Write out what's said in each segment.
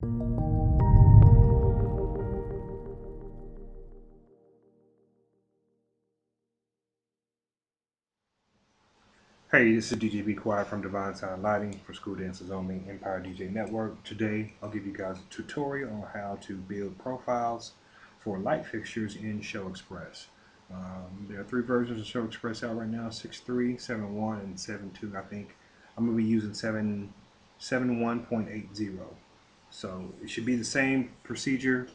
Hey, this is DJ Be Quiet from Divine Sound Lighting for School Dancers Only Empire DJ Network. Today, I'll give you guys a tutorial on how to build profiles for light fixtures in Show Xpress. There are three versions of Show Xpress out right now: 6.3, 7.1, and 7.2. I think I'm going to be using 7.1.80. So it should be the same procedure.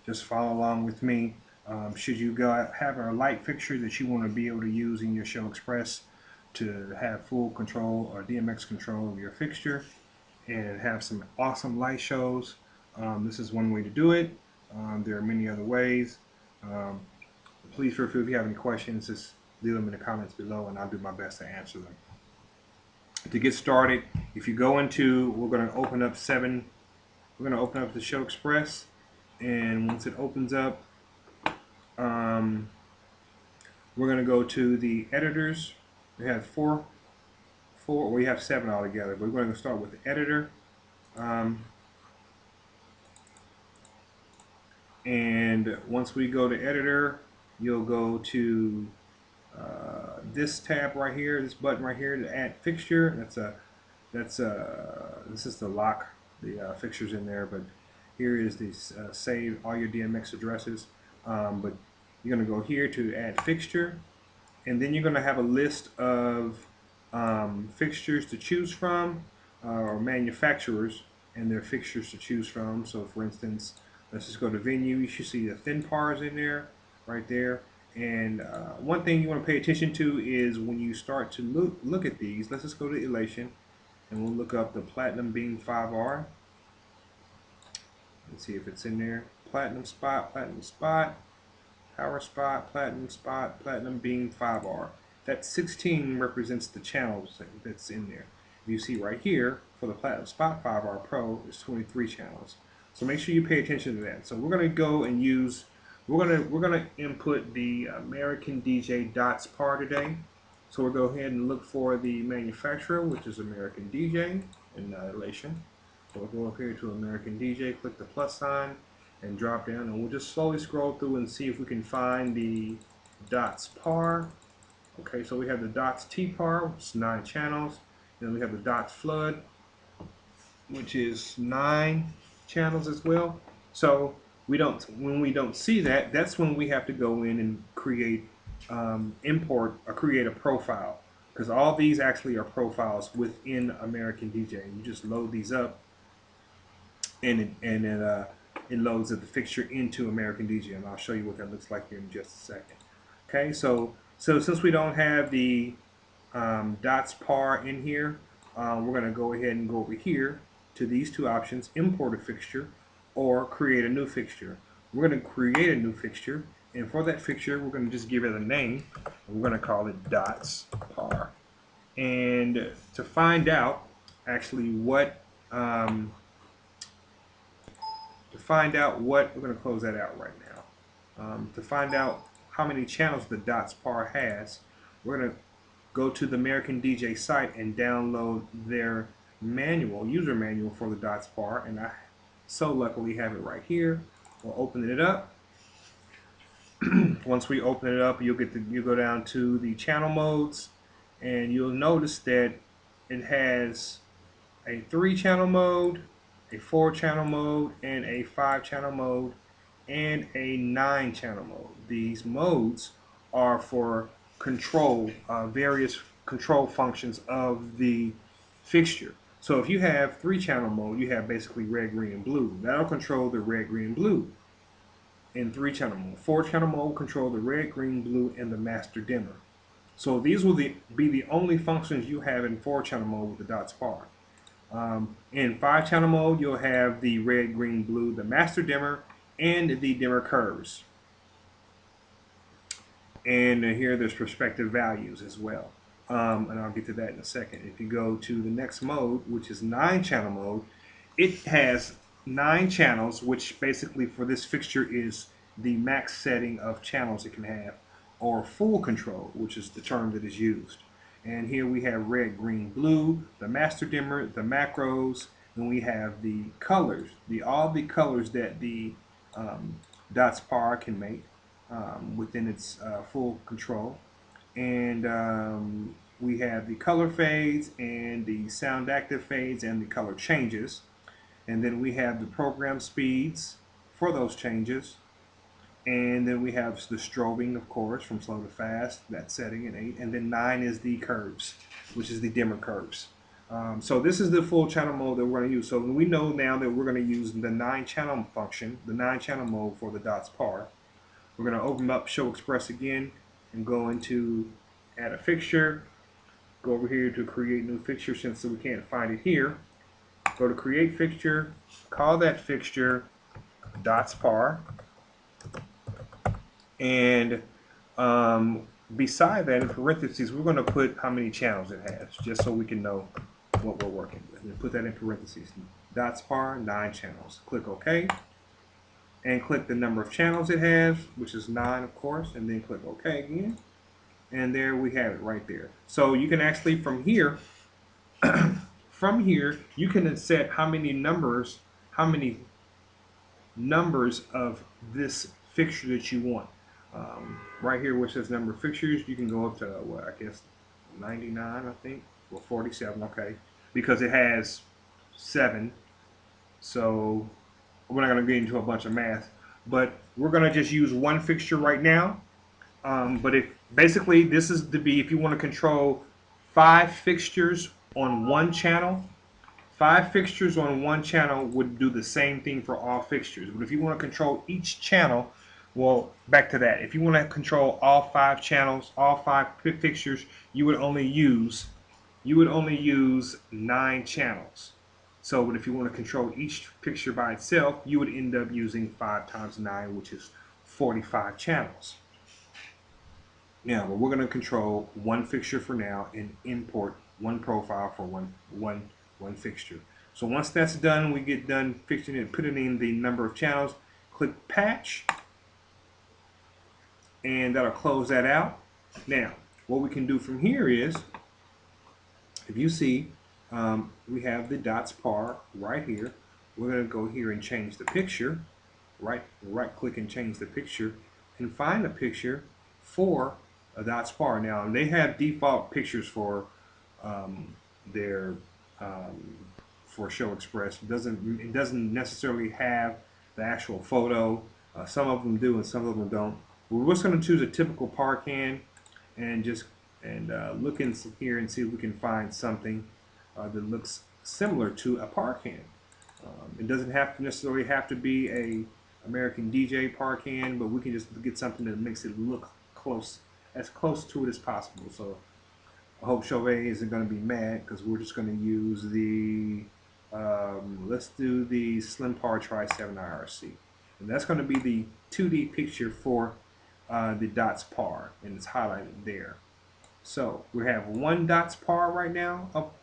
Just follow along with me. Should you have a light fixture that you want to be able to use in your Show Express to have full control or DMX control of your fixture and have some awesome light shows, this is one way to do it. There are many other ways. Um, Please feel free if you have any questions, just leave them in the comments below and I'll do my best to answer them. To get started, if you go into, we're going to open up the Show Express, and once it opens up, we're going to go to the editors. We have we have seven altogether, but we're going to start with the editor. And once we go to editor, you'll go to this tab right here, this button right here to add fixture. This is the lock the fixtures in there, but here is the save all your DMX addresses. But you're going to go here to add fixture, and then you're going to have a list of fixtures to choose from, or manufacturers and their fixtures to choose from. So for instance, let's just go to venue. You should see the thin pars in there, right there. And one thing you want to pay attention to is when you start to look at these, let's just go to Elation, and we'll look up the Platinum Beam 5R. Let's see if it's in there. Platinum Spot, Power Spot, Platinum Beam 5R. That 16 represents the channels that's in there. You see right here, for the Platinum Spot 5R Pro, there's 23 channels. So make sure you pay attention to that. So we're going to go and use, we're going to input the American DJ dots par today. So we'll go ahead and look for the manufacturer, which is American DJ in Elation. So we'll go up here to American DJ, click the plus sign, and drop down, and we'll just slowly scroll through and see if we can find the dots par. Okay, so we have the dots T par, which is 9 channels. Then we have the dots flood, which is 9 channels as well. So when we don't see that, that's when we have to go in and create import or create a profile, because all these actually are profiles within American DJ. You just load these up, and it loads the fixture into American DJ, and I'll show you what that looks like here in just a second. Okay, so since we don't have the dots par in here, we're going to go ahead and go over here to these two options: import a fixture or create a new fixture. We're going to create a new fixture, and for that fixture, we're going to just give it a name. We're going to call it dots par. And to find out actually what we're going to close that out right now. To find out how many channels the dots par has, we're going to go to the American DJ site and download their user manual for the dots par, and I so luckily have it right here. We'll open it up. Once we open it up, you go down to the channel modes, and you'll notice that it has a 3-channel mode, a 4-channel mode, and a 5-channel mode, and a 9-channel mode. These modes are for control, various control functions of the fixture. So if you have 3-channel mode, you have basically red, green, and blue. That'll control the red, green, and blue in 3-channel mode. 4-channel mode will control the red, green, blue, and the master dimmer. So these will be the only functions you have in 4-channel mode with the dots par. In 5-channel mode, you'll have the red, green, blue, the master dimmer, and the dimmer curves. And here there's perspective values as well. And I'll get to that in a second. If you go to the next mode, which is 9-channel mode, it has 9 channels, which basically for this fixture is the max setting of channels it can have, or full control, which is the term that is used. And here we have red, green, blue, the master dimmer, the macros, Then we have the colors, all the colors that the dots par can make within its full control. And we have the color fades and the sound active fades and the color changes. And then we have the program speeds for those changes. And then we have the strobing, of course, from slow to fast, that setting at 8. And then 9 is the curves, which is the dimmer curves. So this is the full channel mode that we're going to use. So we know now that we're going to use the 9-channel function, the 9-channel mode for the dots par. We're going to open up Show Xpress again and go into add a fixture. Go over here to create new fixture since we can't find it here. Go to create fixture, call that fixture dots par. And beside that, in parentheses, we're going to put how many channels it has, just so we can know what we're working with. And put that in parentheses. Dots par, 9 channels. Click OK. And click the number of channels it has, which is 9, of course. And then click OK again. And there we have it right there. So you can actually, from here, you can set how many numbers of this fixture that you want. Right here, which says number of fixtures, you can go up to what, I guess 99, I think, or 47. Okay, because it has 7. So we're not going to get into a bunch of math, but we're going to just use one fixture right now. But if basically this is to be, if you want to control 5 fixtures on one channel. 5 fixtures on one channel would do the same thing for all fixtures. But if you want to control each channel, well, back to that. If you want to control all 5 channels, all 5 fixtures, you would only use 9 channels. So, but if you want to control each fixture by itself, you would end up using 5 times 9, which is 45 channels. Now, but we're going to control one fixture for now and import one profile for one fixture. So once that's done, we get done fixing it, putting in the number of channels, click patch, and that'll close that out. Now, what we can do from here is, if you see, we have the dots par right here. We're going to go here and change the picture, right click and change the picture, and find a picture for a dots par. Now, they have default pictures for their for Show Xpress. It doesn't necessarily have the actual photo. Some of them do and some of them don't. We're just going to choose a typical par can and just look in here and see if we can find something that looks similar to a par can. It doesn't necessarily have to be a American DJ par can, but we can just get something that makes it look as close to it as possible. So I hope Chauvet isn't going to be mad because we're just going to use the, let's do the Slim Par Tri 7 IRC. And that's going to be the 2D picture for the dots par, and it's highlighted there. So we have one dots par right now up,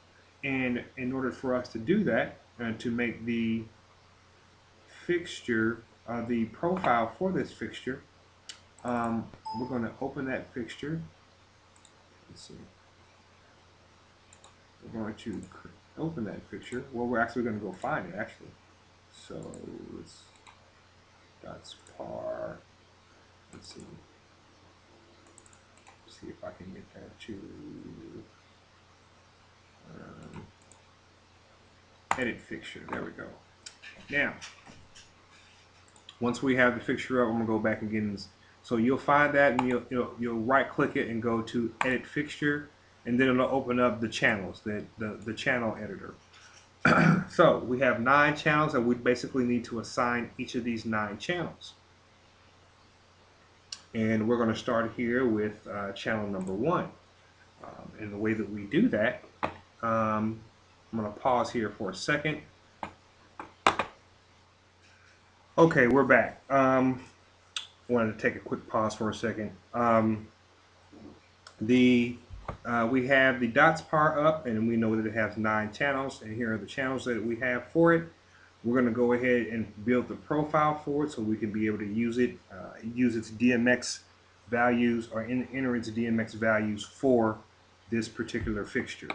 and in order for us to do that, and to make the fixture, the profile for this fixture, we're going to open that fixture. Let's see. We're going to open that fixture. Well, we're actually going to go find it, actually. So let's dots par. Let's see. See if I can get that to edit fixture. There we go. Now, once we have the fixture up, I'm gonna go back again. So you'll find that, and you'll right click it and go to edit fixture, and then it'll open up the channels, the channel editor. So we have 9 channels, and we basically need to assign each of these 9 channels. And we're going to start here with channel number 1. And the way that we do that, I'm going to pause here for a second. Okay, we're back. Wanted to take a quick pause for a second. We have the dots par up, and we know that it has 9 channels, and here are the channels that we have for it. We're going to go ahead and build the profile for it so we can be able to use it, use its DMX values, or enter its DMX values for this particular fixture.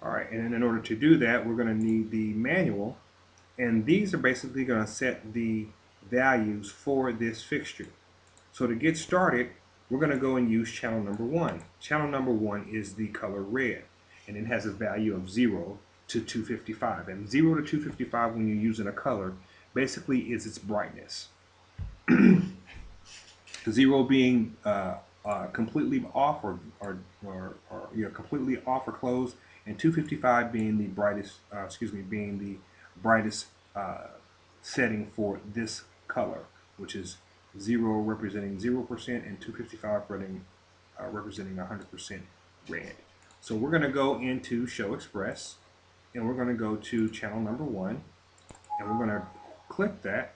All right, and in order to do that, we're going to need the manual And these are basically going to set the values for this fixture. So to get started, we're going to go and use channel number 1. Channel number 1 is the color red, and it has a value of 0 to 255. And 0 to 255 when you're using a color basically is its brightness. 0 being completely off or completely off or closed, and 255 being the brightest, being the brightest setting for this color, which is 0 representing 0% and 255 representing 100% red. So we're going to go into Show Xpress, and we're going to go to channel number 1, and we're going to click that.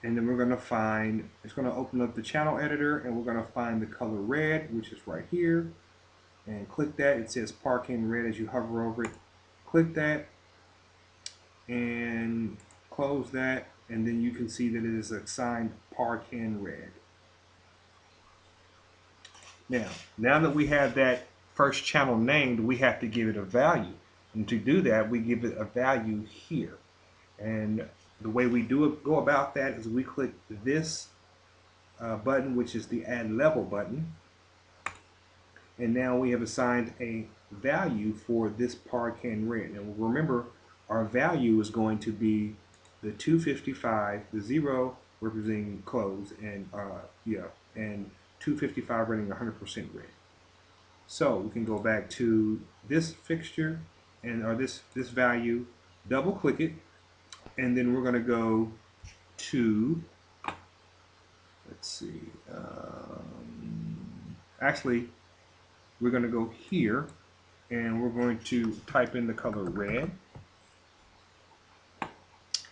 And then we're going to find, it's going to open up the channel editor, and we're going to find the color red, which is right here. And click that. It says Park in red as you hover over it. Click that and close that, and then you can see that it is assigned Park in red. Now that we have that first channel named, we have to give it a value. And to do that, we give it a value here. And the way we go about that is we click this button, which is the Add Level button. And now we have assigned a value for this Park in red. And remember, our value is going to be the 255, the 0 representing close, and and 255 running 100% red. So we can go back to this fixture and this value, double click it, and then we're going to go to, let's see, actually we're going to go here, and we're going to type in the color red.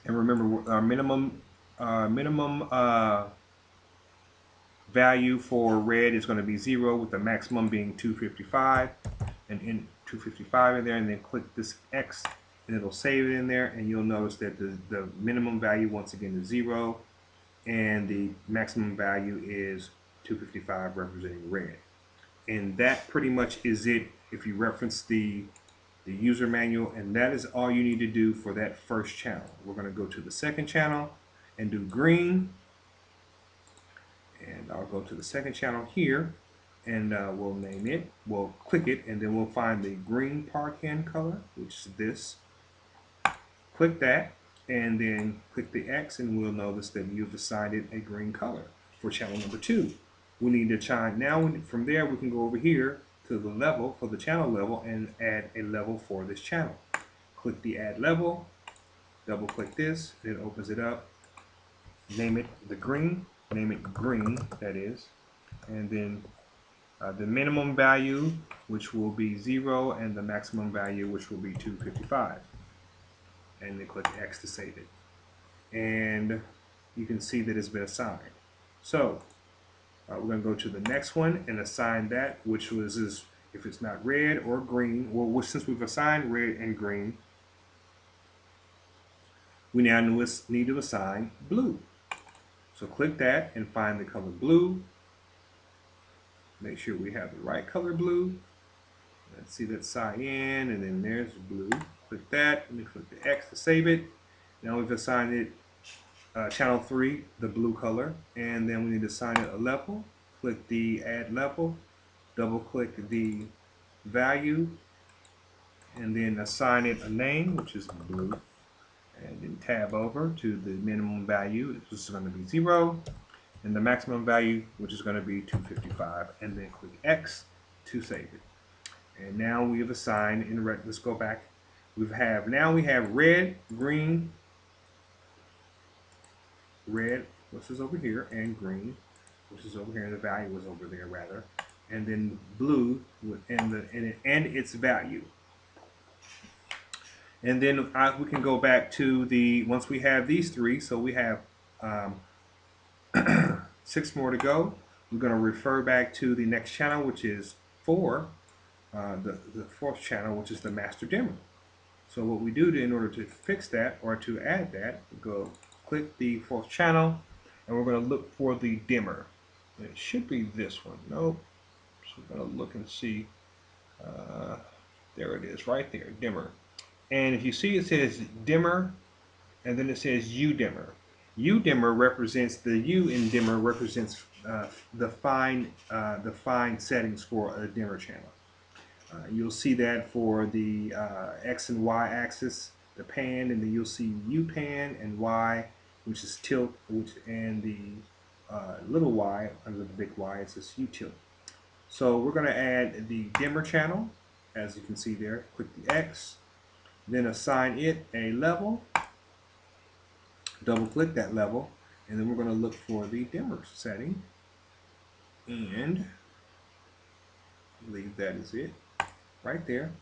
And remember, our minimum value for red is going to be 0, with the maximum being 255, and in 255 in there, and then click this X, and it'll save it in there, and you'll notice that the minimum value once again is 0, and the maximum value is 255 representing red. And that pretty much is it if you reference the user manual, and that is all you need to do for that first channel. We're going to go to the second channel and do green, and I'll go to the second channel here, and we'll name it, we'll click it, and then we'll find the green Park in color, which is this. Click that, and then click the X, and we'll notice that you've assigned it a green color for channel number 2. We need to chime, now from there we can go over here to the level, for the channel level, and add a level for this channel. Click the Add Level, double click this, it opens it up, name it the green, name it green, that is, and then the minimum value, which will be 0, and the maximum value, which will be 255. And then click X to save it. And you can see that it's been assigned. So we're going to go to the next one and assign that, which was if it's not red or green. Well, since we've assigned red and green, we now need to assign blue. So click that and find the color blue. Make sure we have the right color blue. Let's see that cyan, and then there's blue. Click that, and then click the X to save it. Now we've assigned it channel 3, the blue color, and then we need to assign it a level. Click the Add Level, double click the value, and then assign it a name, which is blue, and then tab over to the minimum value, which is going to be 0, and the maximum value, which is going to be 255, and then click X to save it. And now we have assigned in red. Let's go back. Now we have red, green, red, which is over here, and green, which is over here. The value was over there rather, and then blue and its value. And then we can go back to once we have these 3. So we have 6 more to go. We're going to refer back to the next channel, which is 4. The 4th channel, which is the master dimmer. So what we do in order to fix that or to add that, go click the 4th channel, and we're going to look for the dimmer. And it should be this one. Nope. So we're going to look and see. There it is, right there, dimmer. And if you see, it says dimmer, and then it says U dimmer. U dimmer represents, the U in dimmer represents the fine settings for a dimmer channel. You'll see that for the X and Y axis, the pan, and then you'll see U pan and Y, which is tilt, and the little y under the big Y is this U tilt. So we're going to add the dimmer channel, as you can see there. Click the X, then assign it a level. Double click that level, and then we're going to look for the dimmer setting, and I believe that is it right there.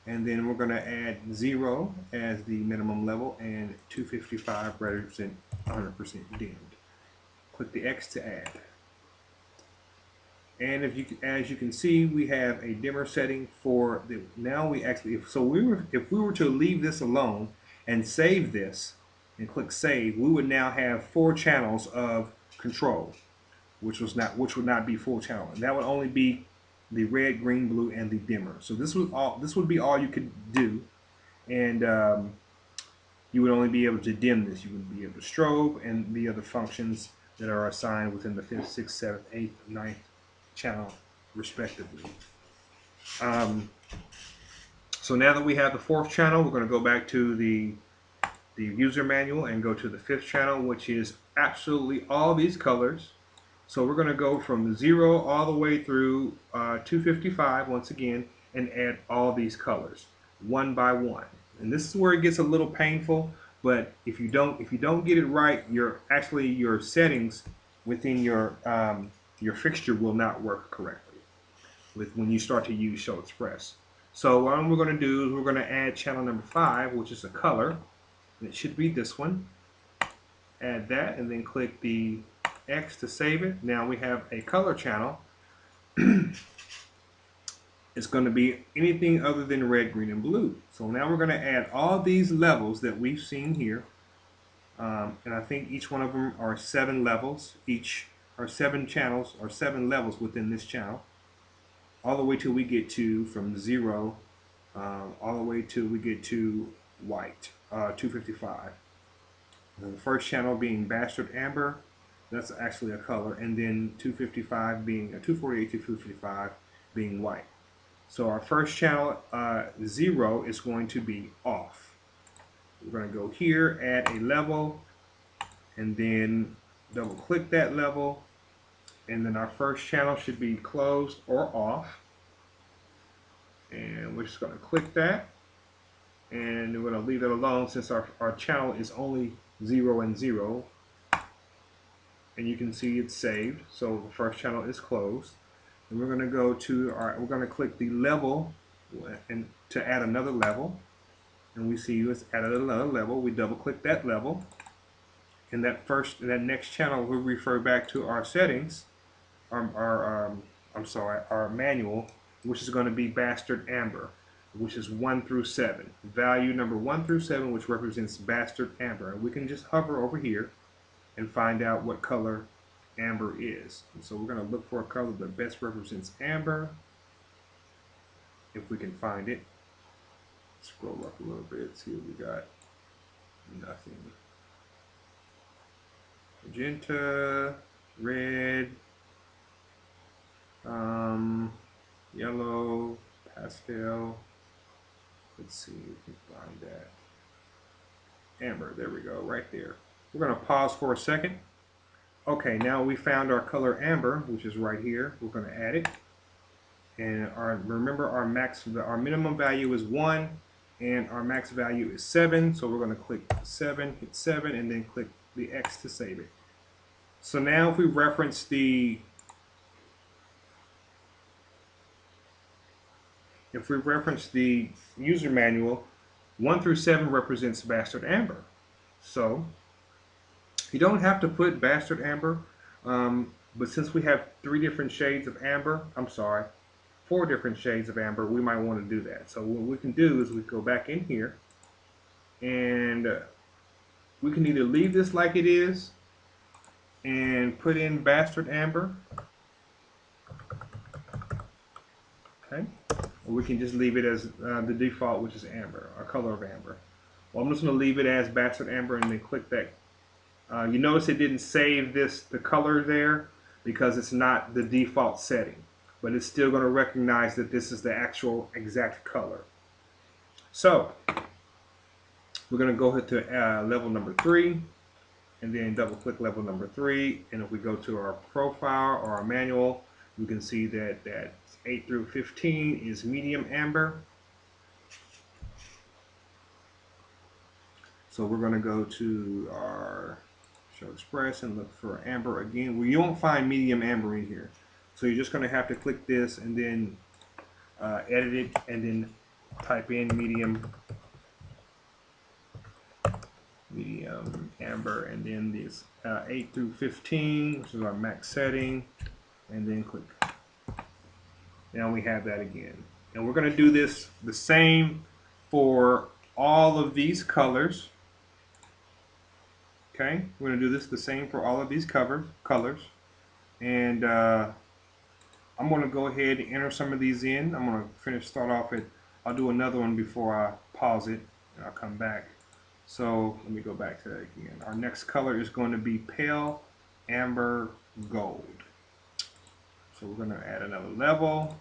And then we're going to add 0 as the minimum level and 255 represent 100% dimmed. Click the X to add. And as you can see, we have a dimmer setting for the, now we actually, if we were to leave this alone and save this and click save, we would now have 4 channels of control, which would not be full channel, and that would only be the red, green, blue, and the dimmer. So this would be all you could do, and you would only be able to dim this. You wouldn't be able to strobe and the other functions that are assigned within the 5th, 6th, 7th, 8th, 9th channel, respectively. So now that we have the 4th channel, we're going to go back to the user manual and go to the 5th channel, which is absolutely all these colors. So we're going to go from 0 all the way through 255 once again, and add all these colors one by one. And this is where it gets a little painful, but if you don't get it right, your settings within your fixture will not work correctly when you start to use Show Xpress. So what we're going to do is we're going to add channel number 5, which is a color. It should be this one. Add that, and then click the X to save it. Now we have a color channel. It's going to be anything other than red, green, and blue. So now we're going to add all these levels that we've seen here. And I think each one of them are 7 levels. Each are 7 channels or 7 levels within this channel. All the way till we get to, from 0, all the way till we get to white, 255. And the first channel being Bastard Amber, that's actually a color, and then 255 being 248 to 255 being white. So our first channel 0 is going to be off. We're going to go here, add a level, and then double click that level, and then our first channel should be closed or off. And we're just going to click that, and we're going to leave it alone since our channel is only 0 and 0. And you can see it's saved, so the first channel is closed. And we're going to go to we're going to click the level and to add another level, and we see it's added another level. We double click that level, and that next channel will refer back to our settings, our manual, which is going to be Bastard Amber, which is 1 through 7. Value number 1 through 7, which represents Bastard Amber. And we can just hover over here and find out what color amber is. And so we're going to look for a color that best represents amber, if we can find it. Scroll up a little bit, see what we got. Nothing. Magenta, red, yellow, pastel. Let's see if we can find that. Amber, there we go, right there. We're going to pause for a second. Okay, now we found our color amber, which is right here. We're going to add it. And remember our minimum value is 1, and our max value is 7. So we're going to click 7, hit 7, and then click the X to save it. So now if we reference the user manual, 1 through 7 represents Bastard Amber. So you don't have to put Bastard Amber, but since we have 4 different shades of amber, we might want to do that. So what we can do is we go back in here, and we can either leave this like it is and put in Bastard Amber. Okay, or we can just leave it as the default, which is amber, our color of amber. Well, I'm just going to leave it as bastard amber and then click that. You notice it didn't save the color there because it's not the default setting, but it's still going to recognize that this is the actual exact color. So we're going to go ahead to level number 3 and then double click level number 3, and if we go to our profile or our manual, we can see that 8 through 15 is medium amber. So we're going to go to our Show Xpress and look for amber again. Well, you won't find medium amber in here. So you're just going to have to click this and then edit it and then type in medium amber and then this 8 through 15, which is our max setting, and then click. Now we have that again. And we're going to do this the same for all of these colors. Okay, we're going to do this the same for all of these colors. And I'm going to go ahead and enter some of these in. I'm going to start off at, I'll do another one before I pause it and I'll come back. So let me go back to that again. Our next color is going to be pale amber gold. So we're going to add another level.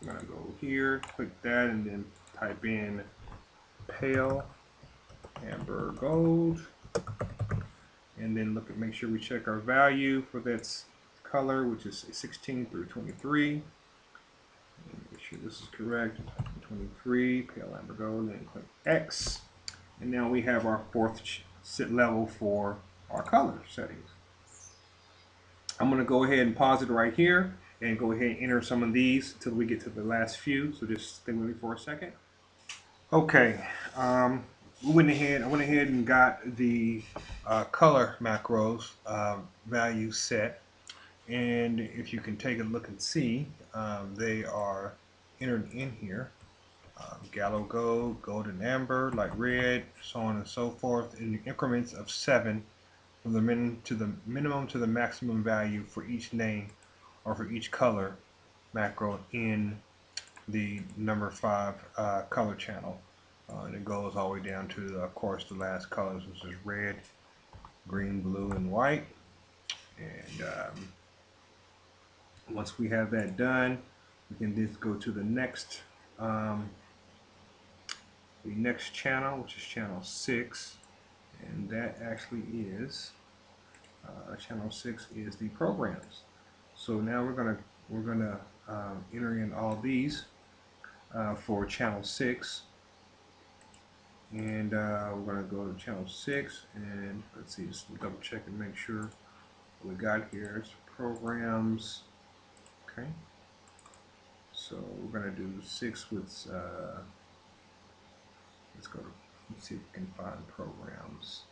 We're going to go here, click that, and then type in pale amber gold. And then make sure we check our value for that color, which is 16 through 23. Make sure this is correct. 23, pale amber gold, and click X. And now we have our 4th level for our color settings. I'm going to go ahead and pause it right here and go ahead and enter some of these until we get to the last few. So just stay with me for a second. Okay, I went ahead and got the color macros value set, and if you can take a look and see, they are entered in here. Gallo gold, golden amber, light red, so on and so forth, in increments of 7 from the minimum to the maximum value for each name or for each color macro in the number 5 color channel. And it goes all the way down to, of course, the last colors, which is red, green, blue, and white. And once we have that done, we can just go to the next channel, which is channel 6, and that actually is channel 6 is the programs. So now we're gonna enter in all these for channel 6. And we're going to go to channel 6 and let's see, just double check and make sure what we got here is programs. Okay, so we're going to do 6 with let's see if we can find programs.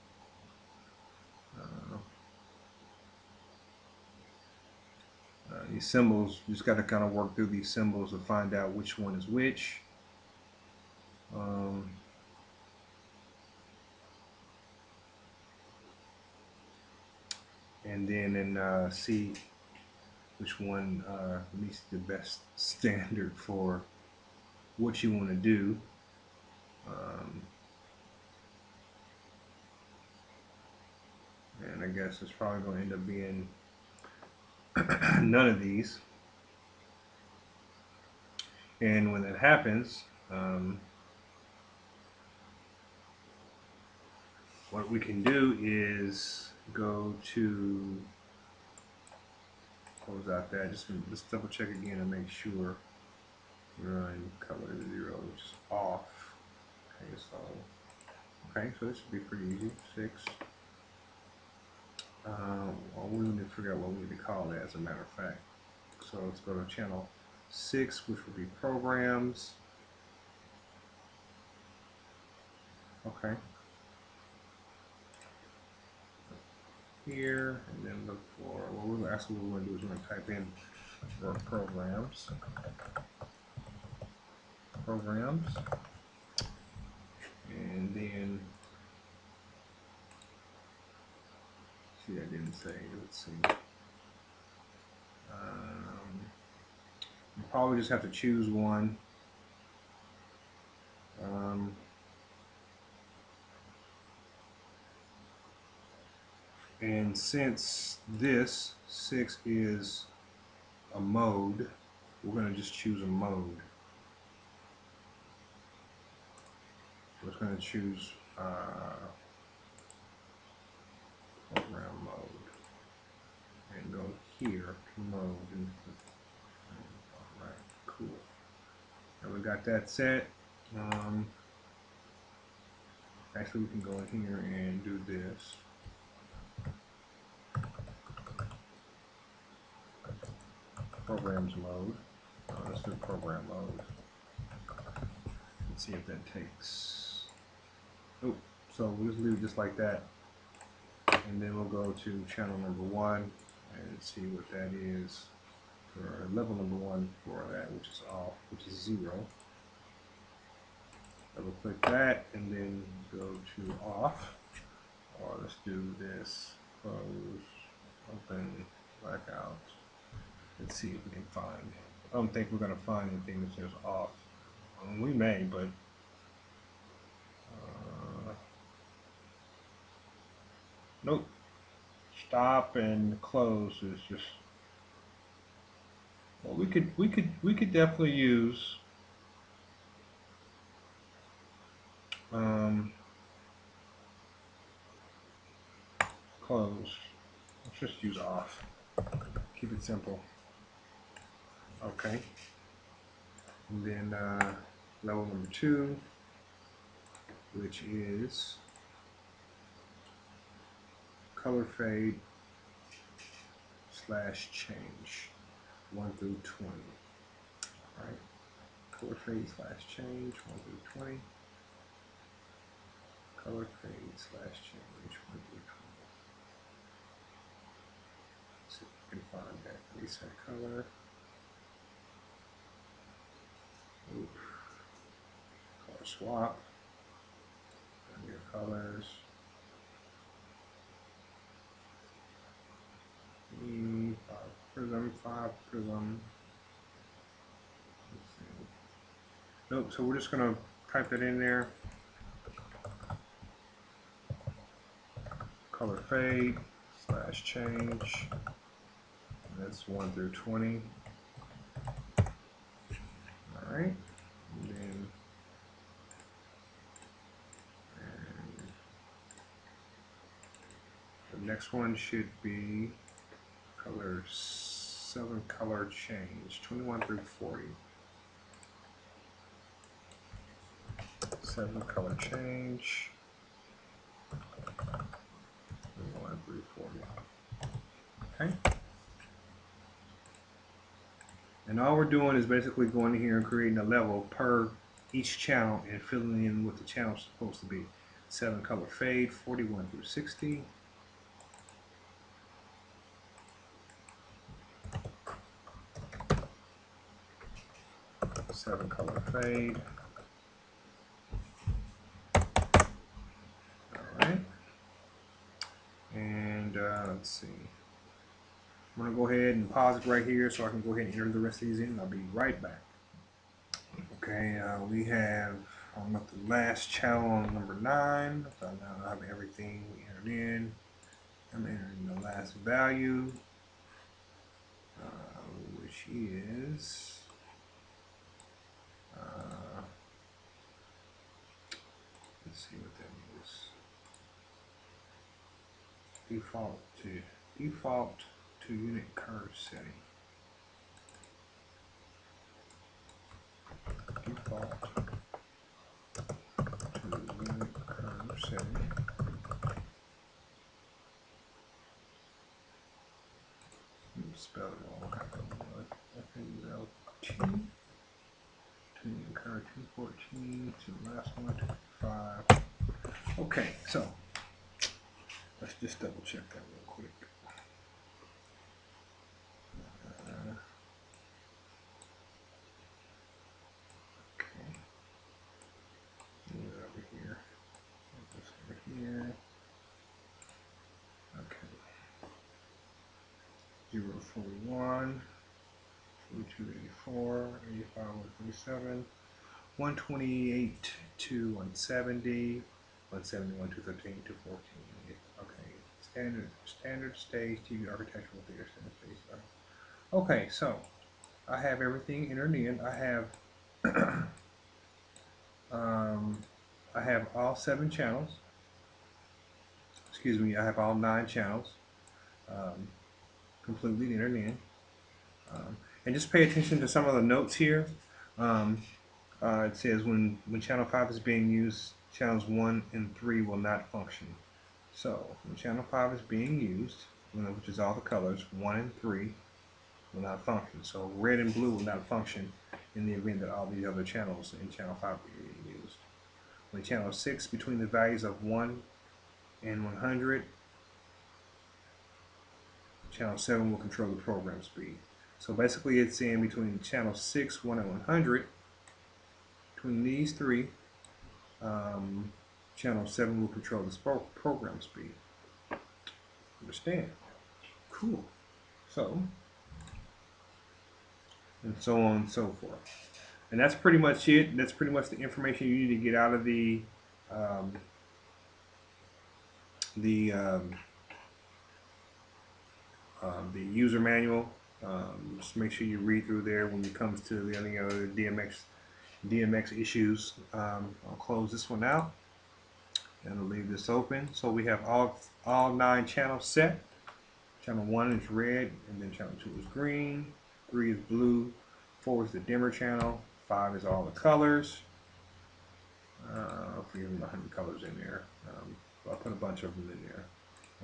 These symbols, you just got to kind of work through these symbols to find out which one is which. And then see which one meets the best standard for what you want to do. And I guess it's probably going to end up being none of these. And when that happens, what we can do is go to close out that. Just double check again and make sure we're on color 0, which is off. Okay, so this should be pretty easy. 6. Well, we need to figure out what we need to call that, as a matter of fact. So let's go to channel 6, which would be programs. Okay. Here, and then look for, well, we're going to do is we're going to type in for programs. And then, see, I didn't say, let's see. You probably just have to choose one And since this 6 is a mode, we're going to just choose a mode. We're just going to choose program mode and go here to mode. And, alright, cool. And we got that set. Actually, we can go in here and do this. Programs mode. Let's do program mode. Let's see if that takes. Oh, so we'll just leave it just like that. And then we'll go to channel number 1 and see what that is for level number 1 for that, which is off, which is 0. Double click that and then go to off. Or let's do this. Close, open, blackout. Let's see if we can find. I don't think we're going to find anything that says off. We may, but nope. Stop and close is just. Well, we could definitely use close. Let's just use off. Keep it simple. Okay. And then level number 2, which is color fade / change 1 through 20. All right. Color fade / change 1 through 20. Color fade / change 1 through 20. Let's see if we can find that. Reset color. Oof. Color swap. And your colors. 5 prism, 5 prism. Let's see. Nope, so we're just going to type it in there. Color fade / change. And that's 1 through 20. Alright. And then the next one should be color 7 color change 21 through 40. 7 color change 21 through 40. Okay. And all we're doing is basically going in here and creating a level per each channel and filling in what the channel is supposed to be. 7 color fade 41 through 60. 7 color fade. Alright. And let's see. I'm going to go ahead and pause it right here so I can go ahead and enter the rest of these in. I'll be right back. Okay, we have I'm at the last channel on number 9. So now I have everything entered in. I'm entering the last value, which is let's see what that is. Default to unit curve setting. Default to unit curve setting. Spell it wrong. FAULT to unit curve 214 to the last one 255. Okay, so let's just double check that real quick. Okay. Move it over here. Move this over here. Okay. 041, 4284, 85, 137, 128 to 170, 171, 213, 214. Okay, standard stage TV architectural theater standard stage. Okay, so I have everything entered in. Um, I have all 7 channels. Excuse me, I have all 9 channels um, completely entered in. And just pay attention to some of the notes here. Um, it says when channel 5 is being used, channels 1 and 3 will not function. So when channel 5 is being used, which is all the colors, 1 and 3 will not function. So red and blue will not function in the event that all these other channels in channel 5 are being used. When channel 6 between the values of 1 and 100, channel 7 will control the program speed. So basically it's saying between channel 6, 1 and 100, between these 3, channel 7 will control this program speed. Understand? Cool. So, and so on and so forth. And that's pretty much it. That's pretty much the information you need to get out of the um, the um, the user manual. Just make sure you read through there when it comes to the other DMX issues. I'll close this one out and I'll leave this open. So we have all 9 channels set. Channel 1 is red, and then channel 2 is green, 3 is blue, 4 is the dimmer channel, 5 is all the colors. I'll forget the 100 colors in there. I'll put a bunch of them in there.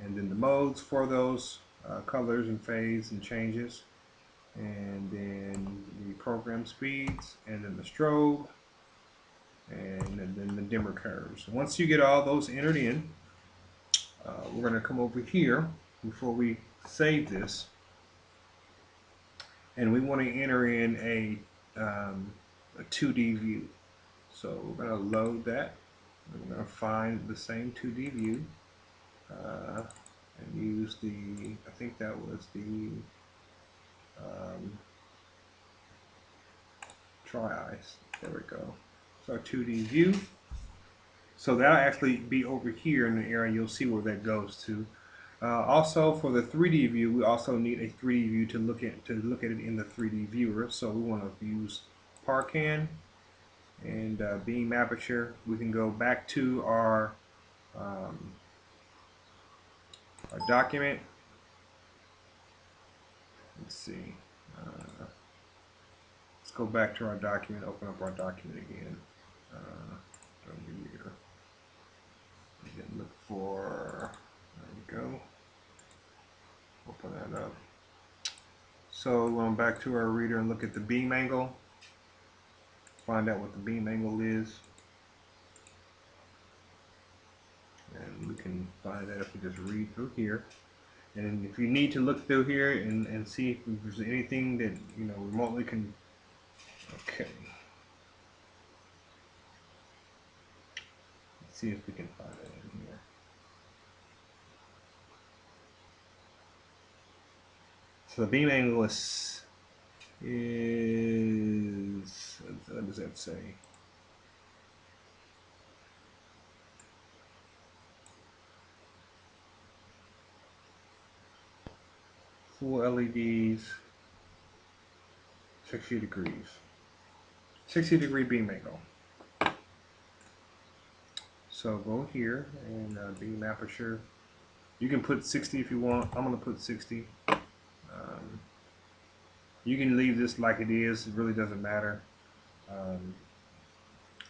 And then the modes for those colors and fades and changes. And then the program speeds, and then the strobe, and then the dimmer curves. Once you get all those entered in, we're going to come over here before we save this, and we want to enter in a 2D view. So we're going to load that. We're going to find the same 2D view and use the, I think that was the try ice. There we go. So our 2D view. So that'll actually be over here in the area. You'll see where that goes to. Also, for the 3D view, we also need a 3D view to look at it in the 3D viewer. So we want to use Parcan and beam aperture. We can go back to our document. Let's see. Let's go back to our document. Open up our document again. Here. We can look for. There we go. Open that up. So going back to our reader and look at the beam angle. Find out what the beam angle is. And we can find that if we just read through here. And if you need to look through here and see if there's anything that remotely can. Okay. Let's see if we can find that in here. So the beam angle is what does that say? Full LEDs, 60 degrees. 60-degree beam angle. So go here and beam aperture. You can put 60 if you want. I'm going to put 60. You can leave this like it is. It really doesn't matter.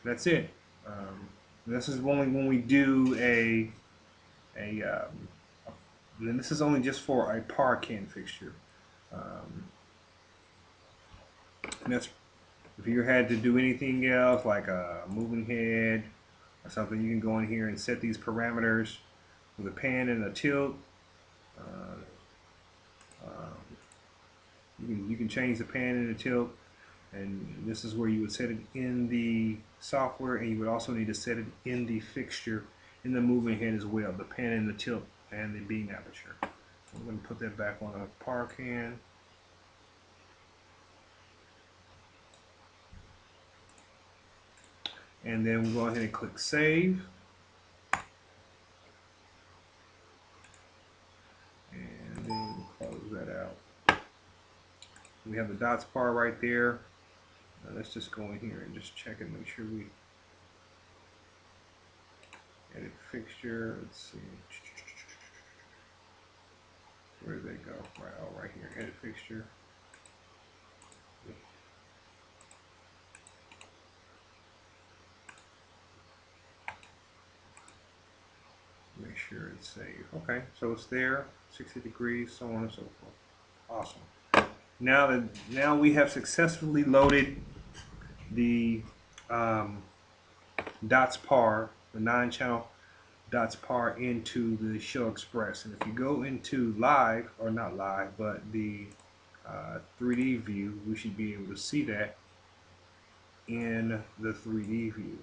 That's it. This is only when we do and this is only just for a Parcan fixture. And that's if you had to do anything else like a moving head or something, you can go in here and set these parameters with a pan and a tilt. You can change the pan and the tilt, and this is where you would set it in the software, and you would also need to set it in the fixture in the moving head as well, the pan and the tilt and the beam aperture. So I'm going to put that back on a Parcan. And then we'll go ahead and click save. We have the dots par right there. Now let's just go in here and just check and make sure we edit fixture. Let's see. Where did they go? Right, oh, right here. Edit fixture. Make sure it's saved. Okay, so it's there. 60 degrees, so on and so forth. Awesome. Now we have successfully loaded the dots par, the 9-channel dots par into the Show Xpress. And if you go into live, or not live, but the 3D view, we should be able to see that in the 3D viewer.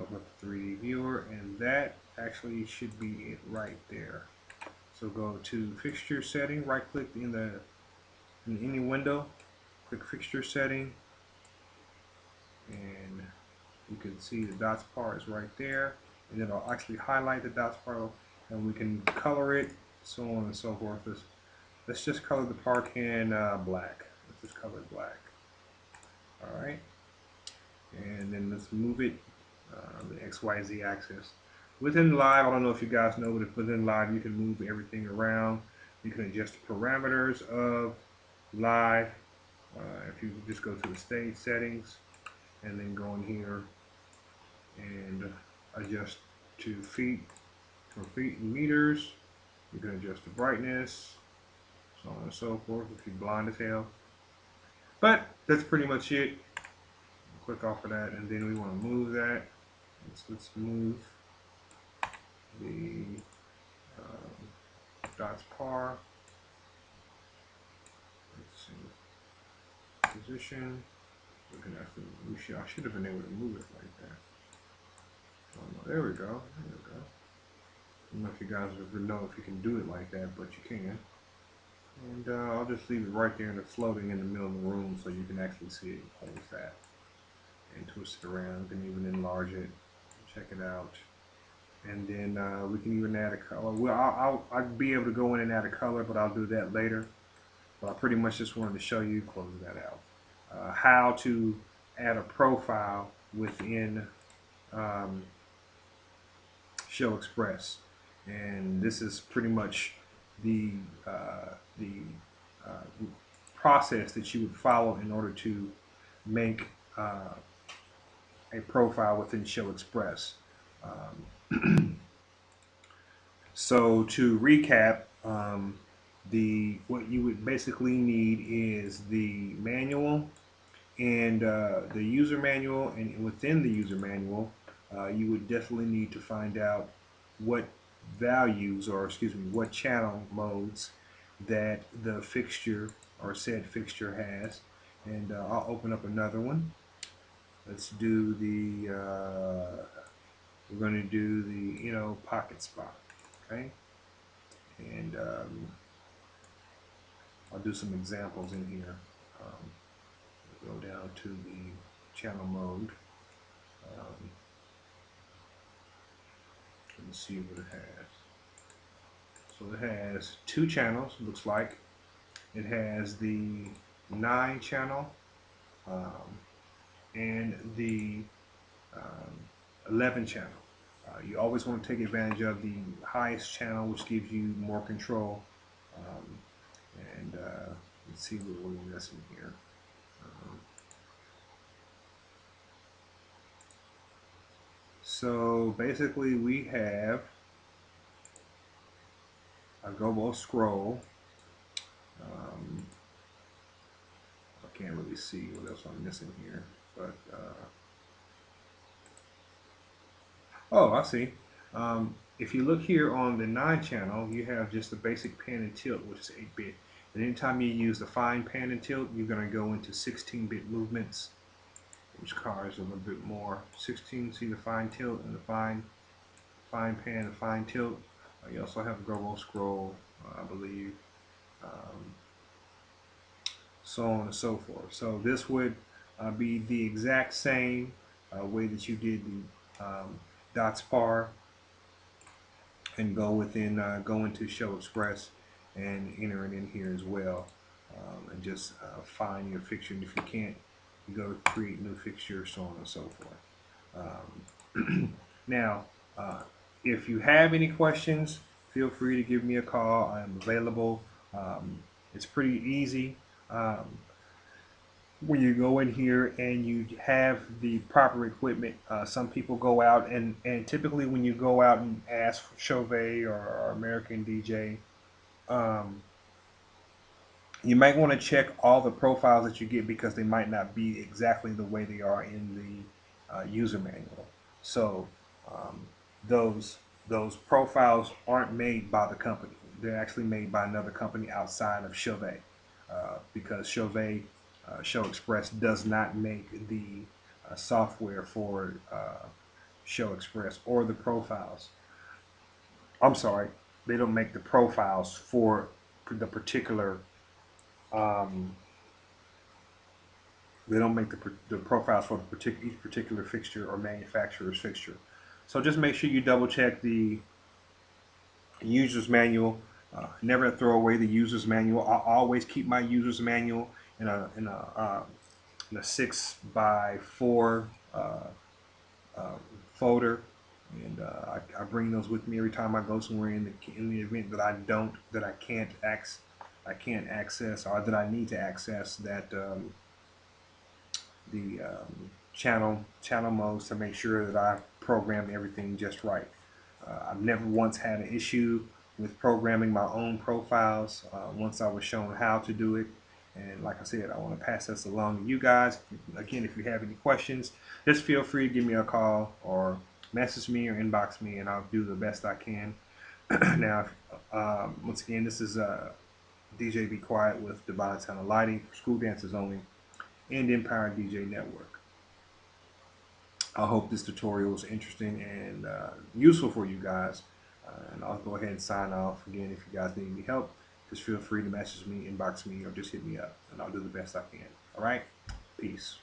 Open up the 3D viewer, and that actually should be it right there. So go to fixture setting, right click in any window, click fixture setting, and you can see the dots par is right there, and it'll actually highlight the dots par, and we can color it, so on and so forth. Let's just color the par can black. Let's just color it black. All right, and then let's move it the XYZ axis. Within live, I don't know if you guys know, but within live you can move everything around. You can adjust the parameters of live. If you just go to the stage settings and then go in here and adjust to feet for feet and meters. You can adjust the brightness, so on and so forth if you're blind as hell. But that's pretty much it. Click off of that, and then we want to move that. Let's move the dots par. Let's see. Position. We can actually, I should have been able to move it like that. Oh, no, there we go. There we go. I don't know if you guys ever know if you can do it like that, but you can. And I'll just leave it right there, and it's floating in the middle of the room, so you can actually see it. Hold that and twist it around. You can even enlarge it. Check it out. And then we can even add a color. Well, I'll be able to go in and add a color, but I'll do that later. But I pretty much just wanted to show you, close that out, how to add a profile within Show Xpress. And this is pretty much the process that you would follow in order to make a profile within Show Xpress. So to recap, what you would basically need is the manual and the user manual, and within the user manual, you would definitely need to find out what values, or excuse me, what channel modes that the fixture or said fixture has. And I'll open up another one. Let's do the, we're going to do the, pocket spot, okay? And I'll do some examples in here. Go down to the channel mode. Let's see what it has. So it has 2 channels, looks like. It has the 9 channel and the 11 channel. You always want to take advantage of the highest channel, which gives you more control. And let's see what we're missing here. So basically we have a global scroll. I can't really see what else I'm missing here, but oh, I see. If you look here on the 9 channel, you have just the basic pan and tilt, which is 8-bit. And anytime you use the fine pan and tilt, you're going to go into 16-bit movements, which covers a little bit more. 16, see the fine tilt and the fine pan and fine tilt. You also have a global scroll, I believe, so on and so forth. So this would be the exact same way that you did the dots par, and go into Show Xpress and enter it in here as well. and just find your fixture. And if you can't, you go to create new fixture, so on and so forth. Now, if you have any questions, feel free to give me a call. I'm available. It's pretty easy. When you go in here and you have the proper equipment, some people go out and typically when you go out and ask for Chauvet or American DJ, um, you might want to check all the profiles that you get because they might not be exactly the way they are in the user manual. So um, those those profiles aren't made by the company. They're actually made by another company outside of Chauvet, because Chauvet Show Xpress does not make the software for Show Xpress or the profiles. I'm sorry, they don't make the profiles for the particular um, they don't make the profiles for each particular fixture or manufacturer's fixture. So just make sure you double check the user's manual. Never throw away the user's manual. I always keep my user's manual in a 6x4 folder, and I bring those with me every time I go somewhere in the event that I can't access or that I need to access that the channel modes to make sure that I programmed everything just right. I've never once had an issue with programming my own profiles once I was shown how to do it. And like I said, I want to pass this along to you guys. Again, if you have any questions, just feel free to give me a call or message me or inbox me, and I'll do the best I can. Now, once again, this is DJ Be Quiet with Divine Sound Lighting for school dances only and Empire DJ Network. I hope this tutorial was interesting and useful for you guys. And I'll go ahead and sign off. Again, if you guys need any help, just feel free to message me, inbox me, or just hit me up, and I'll do the best I can. All right? Peace.